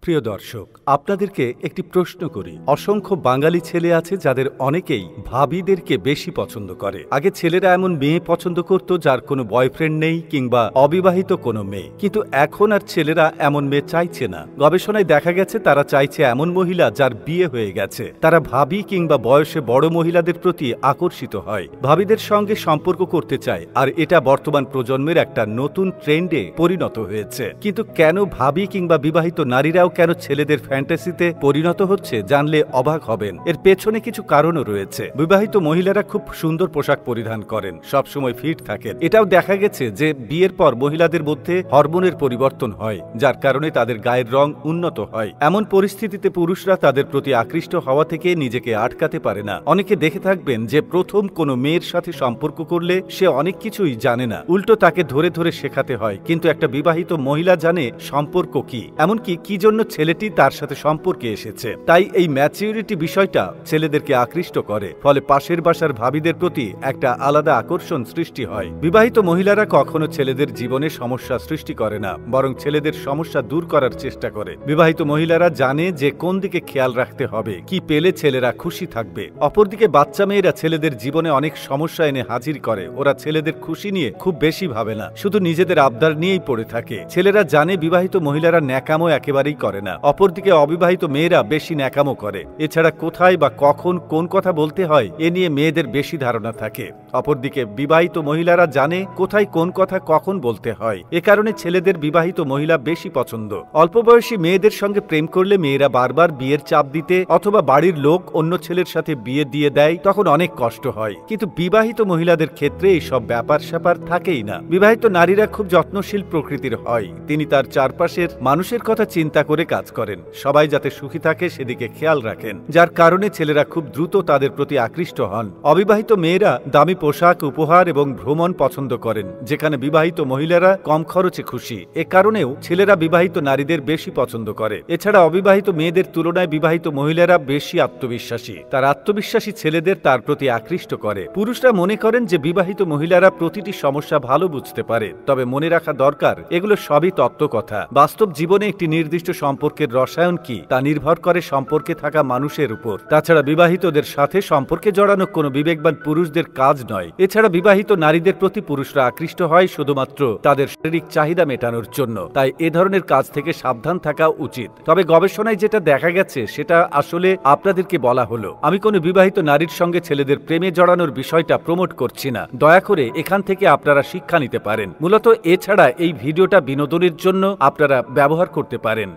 প্রিয় দর্শক, আপনাদেরকে একটি প্রশ্ন করি। অসংখ্য বাঙালি ছেলে আছে যাদের অনেকেই ভাবিদেরকে বেশি পছন্দ করে। আগে ছেলেরা এমন মেয়ে পছন্দ করত যার কোনো বয়ফ্রেন্ড নেই কিংবা অবিবাহিত কোনো মেয়ে, কিন্তু এখন আর ছেলেরা এমন মেয়ে চাইছে না। গবেষণায় দেখা গেছে তারা চাইছে এমন মহিলা যার বিয়ে হয়ে গেছে। তারা ভাবি কিংবা বয়সে বড় মহিলাদের প্রতি আকর্ষিত হয়, ভাবিদের সঙ্গে সম্পর্ক করতে চায়, আর এটা বর্তমান প্রজন্মের একটা নতুন ট্রেন্ডে পরিণত হয়েছে। কিন্তু কেন ভাবি কিংবা বিবাহিত নারীরাও কেন ছেলেদের ফ্যান্টাসিতে পরিণত হচ্ছে জানলে অবাক হবেন। এর পেছনে কিছু কারণও রয়েছে। বিবাহিত মহিলারা খুব সুন্দর পোশাক পরিধান করেন, সবসময় ফিট থাকেন। এটাও দেখা গেছে যে বিয়ের পর মহিলাদের মধ্যে হরমোনের পরিবর্তন হয়, যার কারণে তাদের গায়ের রং উন্নত হয়। এমন পরিস্থিতিতে পুরুষরা তাদের প্রতি আকৃষ্ট হওয়া থেকে নিজেকে আটকাতে পারে না। অনেকে দেখে থাকবেন যে প্রথম কোনো মেয়ের সাথে সম্পর্ক করলে সে অনেক কিছুই জানে না, উল্টো তাকে ধরে ধরে শেখাতে হয়। কিন্তু একটা বিবাহিত মহিলা জানে সম্পর্ক কি, এমনকি কি জন্য ছেলেটি তার সাথে সম্পর্কে এসেছে। তাই এই ম্যাচিউরিটি বিষয়টা ছেলেদেরকে আকৃষ্ট করে, ফলে পাশের বাসার ভাবিদের প্রতি একটা আলাদা আকর্ষণ সৃষ্টি হয়। বিবাহিত মহিলারা কখনো ছেলেদের জীবনে সমস্যা সৃষ্টি করে না, বরং ছেলেদের সমস্যা দূর করার চেষ্টা করে। বিবাহিত মহিলারা জানে যে কোন দিকে খেয়াল রাখতে হবে, কি পেলে ছেলেরা খুশি থাকবে। অপরদিকে বাচ্চা মেয়েরা ছেলেদের জীবনে অনেক সমস্যা এনে হাজির করে। ওরা ছেলেদের খুশি নিয়ে খুব বেশি ভাবে না, শুধু নিজেদের আবদার নিয়েই পড়ে থাকে। ছেলেরা জানে বিবাহিত মহিলারা ন্যাকামো একেবারেই করে না, অপরদিকে অবিবাহিত মেয়েরা বেশি ন্যাকামো করে। এছাড়া কোথায় বা কখন কোন কথা বলতে হয় এ নিয়ে মেয়েদের বেশি ধারণা থাকে। অপরদিকে বিবাহিত মহিলারা জানে কোথায় কোন কথা কখন বলতে হয়। এ কারণে ছেলেদের বিবাহিত মহিলা বেশি পছন্দ। অল্প বয়সী মেয়েদের সঙ্গে প্রেম করলে মেয়েরা বারবার বিয়ের চাপ দিতে অথবা বাড়ির লোক অন্য ছেলের সাথে বিয়ে দিয়ে দেয়, তখন অনেক কষ্ট হয়। কিন্তু বিবাহিত মহিলাদের ক্ষেত্রে এইসব ব্যাপার স্যাপার থাকেই না। বিবাহিত নারীরা খুব যত্নশীল প্রকৃতির হয়। তিনি তার চারপাশের মানুষের কথা চিন্তা করে কাজ করেন, সবাই যাতে সুখী থাকে সেদিকে খেয়াল রাখেন, যার কারণে ছেলেরা খুব দ্রুত তাদের প্রতি আকৃষ্ট হন। অবিবাহিত মেয়েরা দামি পোশাক, উপহার এবং ভ্রমণ পছন্দ করেন, যেখানে বিবাহিত মহিলারা কম খরচে খুশি। এ কারণেও ছেলেরা বিবাহিত নারীদের বেশি পছন্দ করে। এছাড়া অবিবাহিত মেয়েদের তুলনায় বিবাহিত মহিলারা বেশি আত্মবিশ্বাসী। তার আত্মবিশ্বাসী ছেলেদের তার প্রতি আকৃষ্ট করে। পুরুষরা মনে করেন যে বিবাহিত মহিলারা প্রতিটি সমস্যা ভালো বুঝতে পারে, তবে মনে রাখা দরকার এগুলো সবই তত্ত্বকথা। বাস্তব জীবনে একটি নির্দিষ্ট সম্পর্কের রসায়ন কি তা নির্ভর করে সম্পর্কে থাকা মানুষের উপর। তাছাড়া বিবাহিতদের সাথে সম্পর্কে জড়ানো কোনো বিবেকবান পুরুষদের কাজ নয়। এছাড়া বিবাহিত নারীদের প্রতি পুরুষরা আকৃষ্ট হয় শুধুমাত্র তাদের শারীরিক চাহিদা মেটানোর জন্য। তাই এ ধরনের কাজ থেকে সাবধান থাকা উচিত। তবে গবেষণায় যেটা দেখা গেছে সেটা আসলে আপনাদেরকে বলা হলো। আমি কোনো বিবাহিত নারীর সঙ্গে ছেলেদের প্রেমে জড়ানোর বিষয়টা প্রমোট করছি না। দয়া করে এখান থেকে আপনারা শিক্ষা নিতে পারেন। মূলত এছাড়া এই ভিডিওটা বিনোদনের জন্য আপনারা ব্যবহার করতে পারেন।